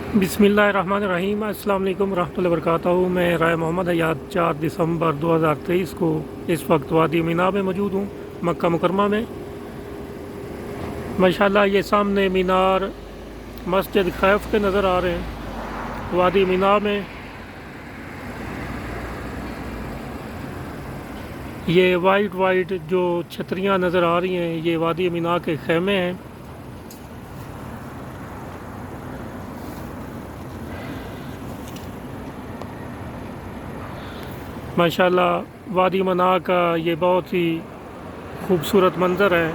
बिस्मिल्लाहिर्रहमानिर्रहीम अस्सलाम वालेकुम रहमतुल्लाहि व बरकातहू। मैं राय मोहम्मद हयात 4 दिसंबर 2023 को इस वक्त वादी मीना में मौजूद हूँ, मक्का मुकरमा में। माशाल्लाह ये सामने मीनार मस्जिद खैफ के नज़र आ रहे हैं वादी मीना में। ये वाइट जो छतरियाँ नज़र आ रही हैं, ये वादी मीना के खेमे हैं। माशाल्लाह वादी मना का ये बहुत ही खूबसूरत मंज़र है।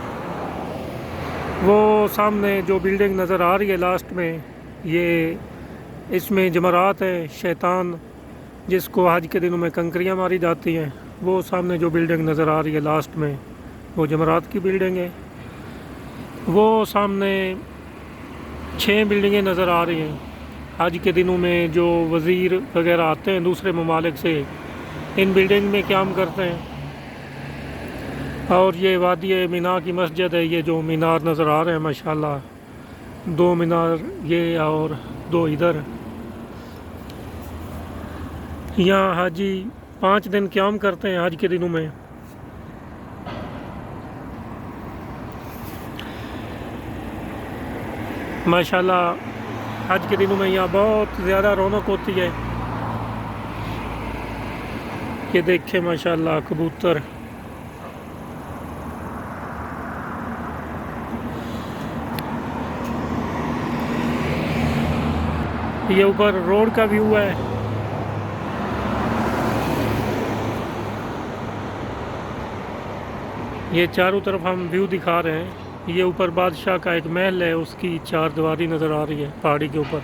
वो सामने जो बिल्डिंग नज़र आ रही है लास्ट में, ये इसमें जमरात है शैतान, जिसको आज के दिनों में कंकरियाँ मारी जाती हैं। वो सामने जो बिल्डिंग नज़र आ रही है लास्ट में, वो जमरात की बिल्डिंग है। वो सामने 6 बिल्डिंगें नज़र आ रही हैं। आज के दिनों में जो वज़ीर वगैरह आते हैं दूसरे ममालिक से, इन बिल्डिंग में क़याम करते हैं। और ये वादी मीना की मस्जिद है। ये जो मीनार नज़र आ रहे हैं माशाल्लाह, 2 मीनार ये और 2 इधर। यहाँ हाजी 5 दिन क़याम करते हैं आज के दिनों में। माशाल्लाह आज के दिनों में यहाँ बहुत ज़्यादा रौनक होती है। ये देखें माशाल्लाह कबूतर। ये ऊपर रोड का व्यू है। ये चारों तरफ हम व्यू दिखा रहे हैं। ये ऊपर बादशाह का एक महल है, उसकी 4 दीवारी नज़र आ रही है पहाड़ी के ऊपर।